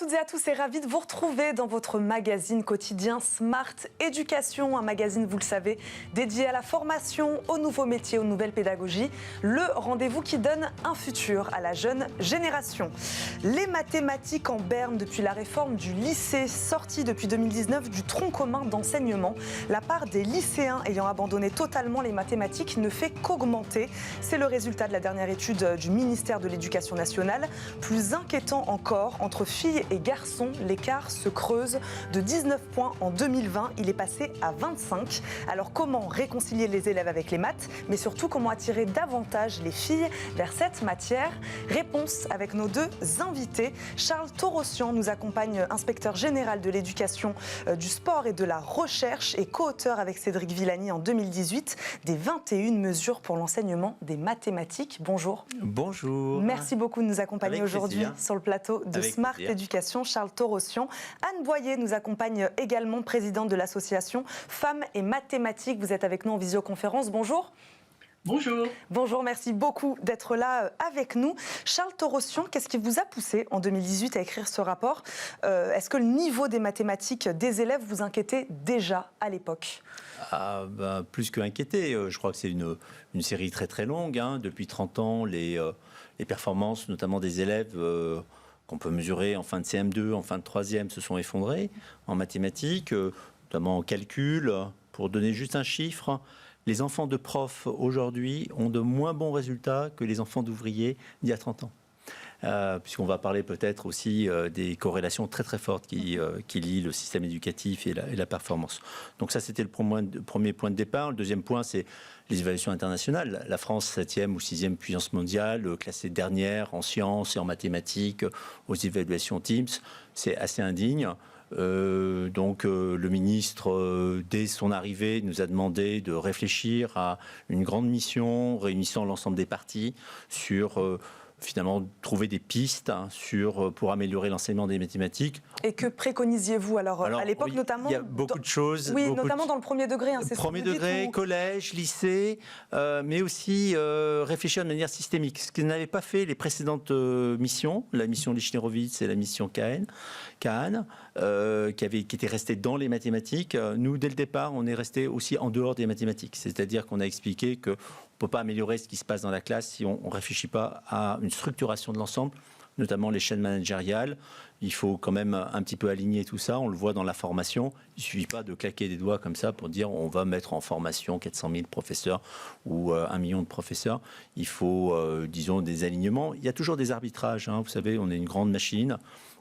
toutes et à tous et ravis de vous retrouver dans votre magazine quotidien Smart Éducation, un magazine, vous le savez, dédié à la formation, aux nouveaux métiers, aux nouvelles pédagogies, le rendez-vous qui donne un futur à la jeune génération. Les mathématiques en berne depuis la réforme du lycée, sortie depuis 2019 du tronc commun d'enseignement. La part des lycéens ayant abandonné totalement les mathématiques ne fait qu'augmenter. C'est le résultat de la dernière étude du ministère de l'Éducation nationale. Plus inquiétant encore, entre filles et garçons, l'écart se creuse de 19 points en 2020. Il est passé à 25. Alors comment réconcilier les élèves avec les maths, mais surtout comment attirer davantage les filles vers cette matière? Réponse avec nos deux invités. Charles Torossian nous accompagne, inspecteur général de l'éducation, du sport et de la recherche et co-auteur avec Cédric Villani en 2018 des 21 mesures pour l'enseignement des mathématiques. Bonjour. Bonjour. Merci beaucoup de nous accompagner aujourd'hui sur le plateau de Avec Smart plaisir. Éducation. Charles Torossian. Anne Boyer nous accompagne également, présidente de l'association Femmes et Mathématiques. Vous êtes avec nous en visioconférence. Bonjour. Bonjour. Bonjour, merci beaucoup d'être là avec nous. Charles Torossian, qu'est-ce qui vous a poussé en 2018 à écrire ce rapport? Est-ce que le niveau des mathématiques des élèves vous inquiétait déjà à l'époque? Plus que inquiété. Je crois que c'est une série très très longue. Depuis 30 ans, les performances, notamment des élèves qu'on peut mesurer en fin de CM2, en fin de 3e, se sont effondrées en mathématiques, notamment en calcul. Pour donner juste un chiffre, les enfants de profs aujourd'hui ont de moins bons résultats que les enfants d'ouvriers d'il y a 30 ans. Puisqu'on va parler peut-être aussi des corrélations très très fortes qui lient le système éducatif et la performance. Donc ça, c'était le premier point de départ. Le deuxième point, c'est les évaluations internationales. La France, 7e ou 6e puissance mondiale, classée dernière en sciences et en mathématiques aux évaluations Teams, c'est assez indigne. Le ministre, dès son arrivée, nous a demandé de réfléchir à une grande mission réunissant l'ensemble des partis sur finalement trouver des pistes pour améliorer l'enseignement des mathématiques. Et que préconisiez-vous alors à l'époque, notamment? Il y a beaucoup de choses. Oui, notamment dans le premier degré. C'est premier degré, collège, lycée, mais aussi réfléchir de manière systémique. Ce que n'avaient pas fait les précédentes missions, la mission Lichney-Horowitz et la mission Kahn, qui étaient restées dans les mathématiques. Nous, dès le départ, on est resté aussi en dehors des mathématiques. C'est-à-dire qu'on a expliqué qu'on ne peut pas améliorer ce qui se passe dans la classe si on ne réfléchit pas à une structuration de l'ensemble, notamment les chaînes managériales. Il faut quand même un petit peu aligner tout ça. On le voit dans la formation. Il ne suffit pas de claquer des doigts comme ça pour dire on va mettre en formation 400 000 professeurs ou 1 million de professeurs. Il faut, disons, des alignements. Il y a toujours des arbitrages. Vous savez, on est une grande machine.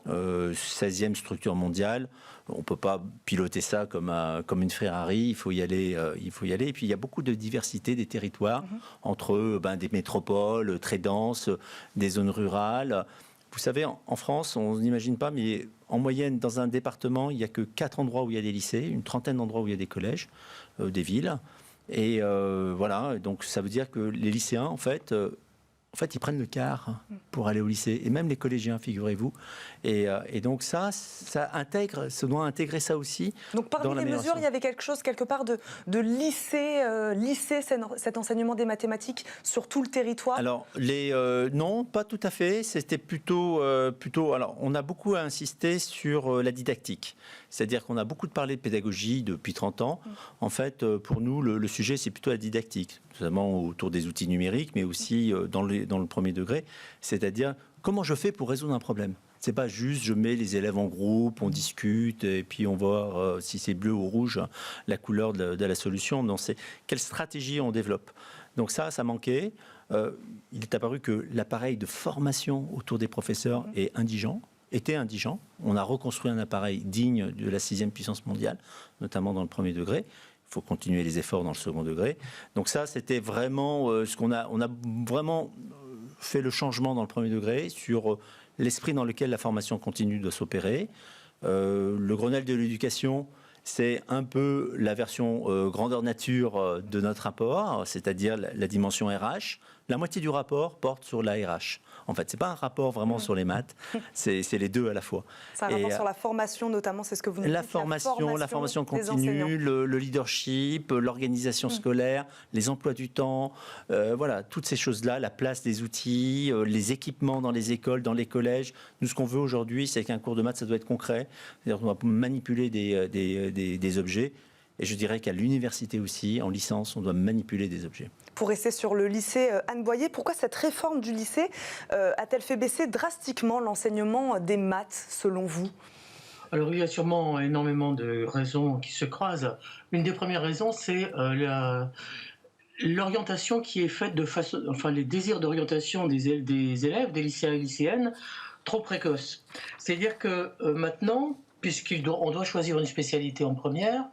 16e structure mondiale. On ne peut pas piloter ça comme une Ferrari. Il faut y aller. Et puis, il y a beaucoup de diversité des territoires entre des métropoles très denses, des zones rurales. Vous savez, en France, on n'imagine pas, mais en moyenne, dans un département, il n'y a que 4 endroits où il y a des lycées, une trentaine d'endroits où il y a des collèges, des villes. Et voilà, donc ça veut dire que les lycéens, en fait, ils prennent le car pour aller au lycée. Et même les collégiens, figurez-vous. Et donc ça doit intégrer ça aussi. Donc parmi les mesures, il y avait quelque part de lisser cet enseignement des mathématiques sur tout le territoire? Alors, non, pas tout à fait. C'était plutôt... Alors, on a beaucoup insisté sur la didactique. C'est-à-dire qu'on a beaucoup parlé de pédagogie depuis 30 ans. En fait, pour nous, le sujet, c'est plutôt la didactique, notamment autour des outils numériques, mais aussi dans le premier degré. C'est-à-dire, comment je fais pour résoudre un problème? C'est pas juste je mets les élèves en groupe, on discute et puis on voit si c'est bleu ou rouge la couleur de la solution. Non, c'est quelle stratégie on développe. Donc ça manquait. Il est apparu que l'appareil de formation autour des professeurs était indigent. On a reconstruit un appareil digne de la 6e puissance mondiale, notamment dans le premier degré. Il faut continuer les efforts dans le second degré. Donc ça, c'était vraiment ce qu'on a. On a vraiment fait le changement dans le premier degré sur l'esprit dans lequel la formation continue doit s'opérer. Le Grenelle de l'éducation, c'est un peu la version grandeur nature de notre rapport, c'est-à-dire la dimension RH. La moitié du rapport porte sur la RH. En fait, ce n'est pas un rapport vraiment sur les maths, c'est les deux à la fois. C'est un rapport sur la formation notamment, c'est ce que vous nous dites. La formation continue, le leadership, l'organisation scolaire, les emplois du temps, voilà, toutes ces choses-là, la place des outils, les équipements dans les écoles, dans les collèges. Nous, ce qu'on veut aujourd'hui, c'est qu'un cours de maths, ça doit être concret. C'est-à-dire qu'on va manipuler des objets. Et je dirais qu'à l'université aussi, en licence, on doit manipuler des objets. Pour rester sur le lycée, Anne Boyer, pourquoi cette réforme du lycée a-t-elle fait baisser drastiquement l'enseignement des maths, selon vous ? Alors, il y a sûrement énormément de raisons qui se croisent. Une des premières raisons, c'est l'orientation qui est faite les désirs d'orientation des élèves, des lycéens et lycéennes, trop précoces. C'est-à-dire que maintenant, puisqu'on doit choisir une spécialité en première,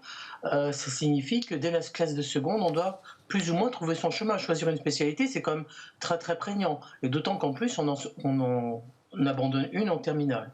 ça signifie que dès la classe de seconde, on doit plus ou moins trouver son chemin. Choisir une spécialité, c'est quand même très très prégnant. Et d'autant qu'en plus, on en abandonne une en terminale.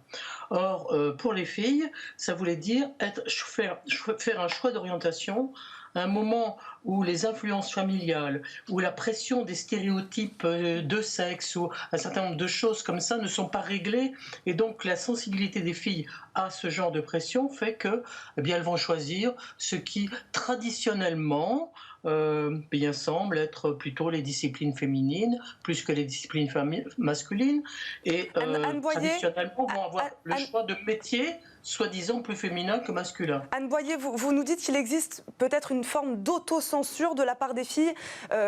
Or, pour les filles, ça voulait dire faire un choix d'orientation à un moment où les influences familiales, où la pression des stéréotypes de sexe, ou un certain nombre de choses comme ça ne sont pas réglées, et donc la sensibilité des filles à ce genre de pression fait que, eh bien, elles vont choisir ce qui traditionnellement bien semble être plutôt les disciplines féminines plus que les disciplines masculines, et Anne Boyer, traditionnellement vont avoir le choix de métiers soi-disant plus féminin que masculin. Anne Boyer, vous nous dites qu'il existe peut-être une forme d'autocensure de la part des filles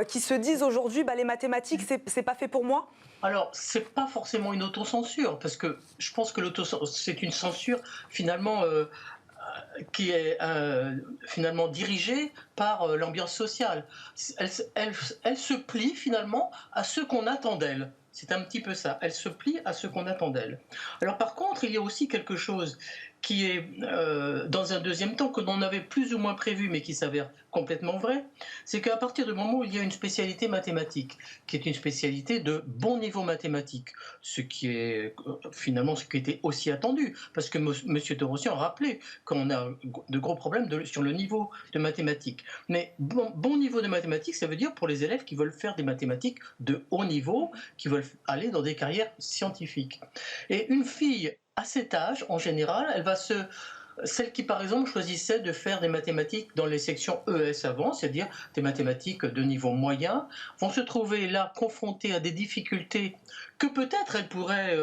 qui se disent aujourd'hui les mathématiques, c'est pas fait pour moi. Alors, c'est pas forcément une autocensure, parce que je pense que c'est une censure finalement qui est finalement dirigée par l'ambiance sociale. Elle se plie finalement à ce qu'on attend d'elle. C'est un petit peu ça. Elle se plie à ce qu'on attend d'elle. Alors par contre, il y a aussi quelque chose qui est, dans un deuxième temps, que l'on avait plus ou moins prévu, mais qui s'avère complètement vrai, c'est qu'à partir du moment où il y a une spécialité mathématique, qui est une spécialité de bon niveau mathématique, ce qui est finalement ce qui était aussi attendu, parce que M. Torossian a rappelé qu'on a de gros problèmes sur le niveau de mathématiques. Mais bon niveau de mathématiques, ça veut dire pour les élèves qui veulent faire des mathématiques de haut niveau, qui veulent aller dans des carrières scientifiques. Et une fille à cet âge, en général, celle qui, par exemple, choisissait de faire des mathématiques dans les sections ES avant, c'est-à-dire des mathématiques de niveau moyen, vont se trouver là confrontées à des difficultés que peut-être elles pourraient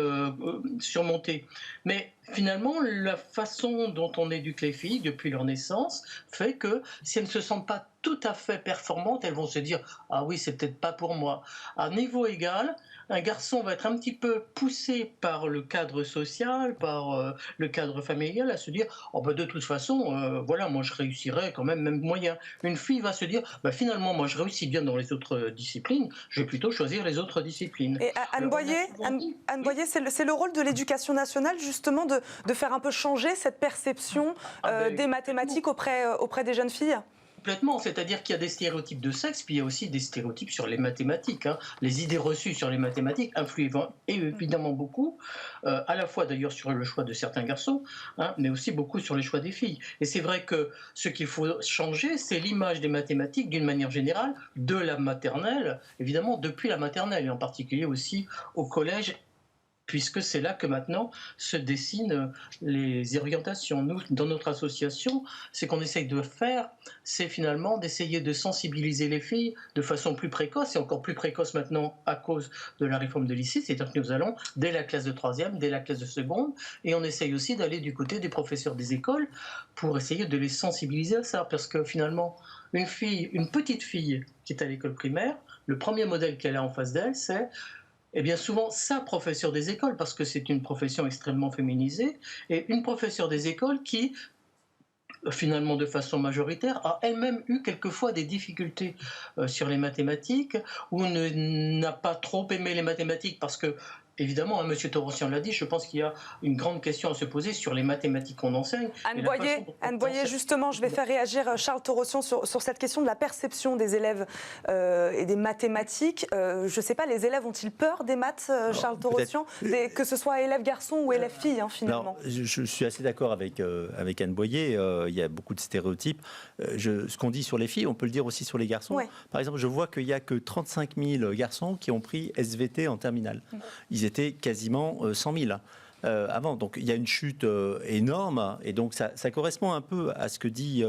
surmonter. Mais finalement, la façon dont on éduque les filles depuis leur naissance fait que si elles ne se sentent pas tout à fait performantes, elles vont se dire « Ah oui, c'est peut-être pas pour moi ». À niveau égal, un garçon va être un petit peu poussé par le cadre social, par le cadre familial, à se dire oh ben de toute façon, voilà, moi je réussirais quand même moyen. Une fille va se dire finalement, moi je réussis bien dans les autres disciplines, je vais plutôt choisir les autres disciplines. Et Anne Boyer, c'est le rôle de l'éducation nationale justement de faire un peu changer cette perception des mathématiques auprès des jeunes filles. Complètement, c'est-à-dire qu'il y a des stéréotypes de sexe, puis il y a aussi des stéréotypes sur les mathématiques. Les idées reçues sur les mathématiques influent évidemment beaucoup, à la fois d'ailleurs sur le choix de certains garçons, mais aussi beaucoup sur les choix des filles. Et c'est vrai que ce qu'il faut changer, c'est l'image des mathématiques d'une manière générale, de la maternelle, évidemment depuis la maternelle, et en particulier aussi au collège, puisque c'est là que maintenant se dessinent les orientations. Nous, dans notre association, ce qu'on essaye de faire, c'est finalement d'essayer de sensibiliser les filles de façon plus précoce, et encore plus précoce maintenant à cause de la réforme de lycée, c'est-à-dire que nous allons dès la classe de 3e, dès la classe de seconde, et on essaye aussi d'aller du côté des professeurs des écoles pour essayer de les sensibiliser à ça, parce que finalement, une petite fille qui est à l'école primaire, le premier modèle qu'elle a en face d'elle, c'est bien souvent sa professeure des écoles, parce que c'est une profession extrêmement féminisée, et une professeure des écoles qui, finalement de façon majoritaire, a elle-même eu quelquefois des difficultés sur les mathématiques, ou n'a pas trop aimé les mathématiques parce que évidemment, hein, M. Torossian l'a dit, je pense qu'il y a une grande question à se poser sur les mathématiques qu'on enseigne. Anne Boyer, justement, je vais faire réagir Charles Torossian sur cette question de la perception des élèves et des mathématiques. Je ne sais pas, les élèves ont-ils peur des maths, Charles Torossian, que ce soit élèves garçons ou élèves filles, finalement? Je suis assez d'accord avec Anne Boyer. Il y a beaucoup de stéréotypes. Ce qu'on dit sur les filles, on peut le dire aussi sur les garçons. Ouais. Par exemple, je vois qu'il n'y a que 35 000 garçons qui ont pris SVT en terminale. Ils étaient quasiment 100 000 avant. Donc il y a une chute énorme, et donc ça correspond un peu à ce que dit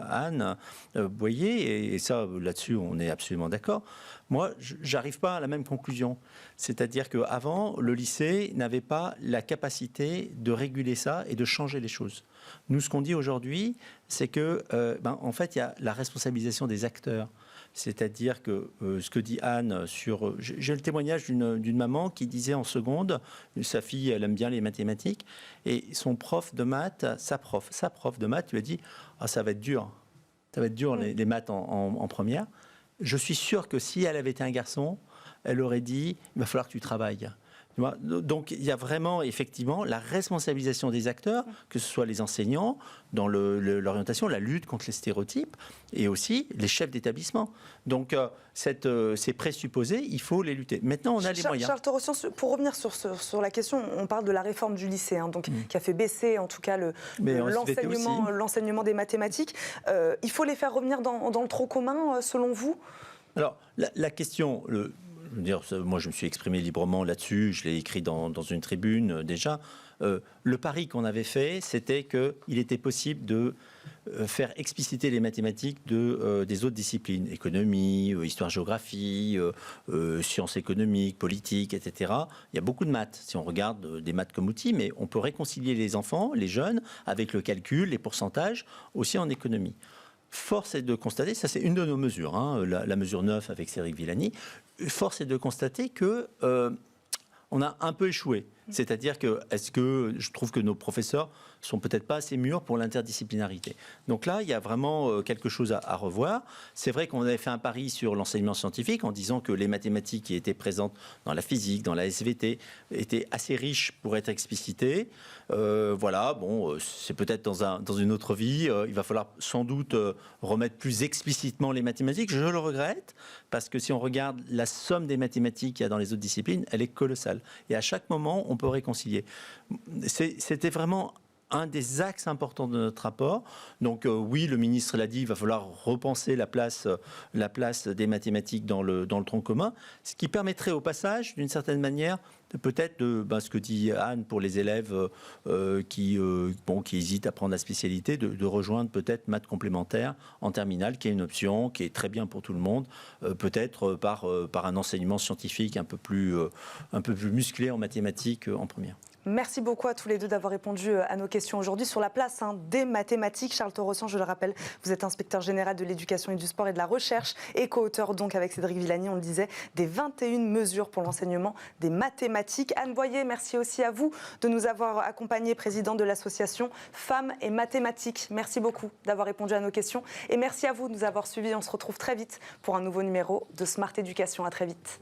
Anne Boyer, et ça, là-dessus, on est absolument d'accord. Moi, j'arrive pas à la même conclusion. C'est-à-dire qu'avant, le lycée n'avait pas la capacité de réguler ça et de changer les choses. Nous, ce qu'on dit aujourd'hui, c'est que, en fait, il y a la responsabilisation des acteurs. C'est-à-dire que ce que dit Anne sur... J'ai le témoignage d'une maman qui disait en seconde, sa fille, elle aime bien les mathématiques, et son prof de maths, sa prof de maths lui a dit « Ah, ça va être dur. Ça va être dur, les maths en première. » Je suis sûr que si elle avait été un garçon, elle aurait dit « Il va falloir que tu travailles. » Donc il y a vraiment effectivement la responsabilisation des acteurs, que ce soit les enseignants dans l'orientation, la lutte contre les stéréotypes, et aussi les chefs d'établissement. Donc ces présupposés, il faut les lutter. Maintenant, on a les moyens. Charles Torossian, pour revenir sur la question, on parle de la réforme du lycée, qui a fait baisser en tout cas l'enseignement des mathématiques. Il faut les faire revenir dans le tronc commun, selon vous? Alors la question... Je veux dire, moi, je me suis exprimé librement là-dessus. Je l'ai écrit dans une tribune déjà. Le pari qu'on avait fait, c'était qu'il était possible de faire expliciter les mathématiques des autres disciplines, économie, histoire-géographie, sciences économiques, politique, etc. Il y a beaucoup de maths, si on regarde des maths comme outil, mais on peut réconcilier les enfants, les jeunes, avec le calcul, les pourcentages, aussi en économie. Force est de constater, ça c'est une de nos mesures, la mesure 9 avec Cédric Villani, force est de constater que on a un peu échoué. C'est-à-dire que je trouve que nos professeurs sont peut-être pas assez mûrs pour l'interdisciplinarité. Donc là, il y a vraiment quelque chose à revoir. C'est vrai qu'on avait fait un pari sur l'enseignement scientifique en disant que les mathématiques qui étaient présentes dans la physique, dans la SVT, étaient assez riches pour être explicitées. Voilà, bon, c'est peut-être dans une autre vie. Il va falloir sans doute remettre plus explicitement les mathématiques. Je le regrette, parce que si on regarde la somme des mathématiques qu'il y a dans les autres disciplines, elle est colossale. Et à chaque moment, on peut réconcilier. C'était vraiment un des axes importants de notre rapport. Donc oui, le ministre l'a dit, il va falloir repenser la place des mathématiques dans le tronc commun, ce qui permettrait au passage, d'une certaine manière, peut-être ce que dit Anne pour les élèves qui hésitent à prendre la spécialité, de rejoindre peut-être maths complémentaires en terminale, qui est une option, qui est très bien pour tout le monde, peut-être par un enseignement scientifique un peu plus musclé en mathématiques en première. Merci beaucoup à tous les deux d'avoir répondu à nos questions aujourd'hui sur la place des mathématiques. Charles Torossian, je le rappelle, vous êtes inspecteur général de l'éducation et du sport et de la recherche et co-auteur donc avec Cédric Villani, on le disait, des 21 mesures pour l'enseignement des mathématiques. Anne Boyer, merci aussi à vous de nous avoir accompagnés, président de l'association Femmes et Mathématiques. Merci beaucoup d'avoir répondu à nos questions et merci à vous de nous avoir suivis. On se retrouve très vite pour un nouveau numéro de Smart Éducation. À très vite.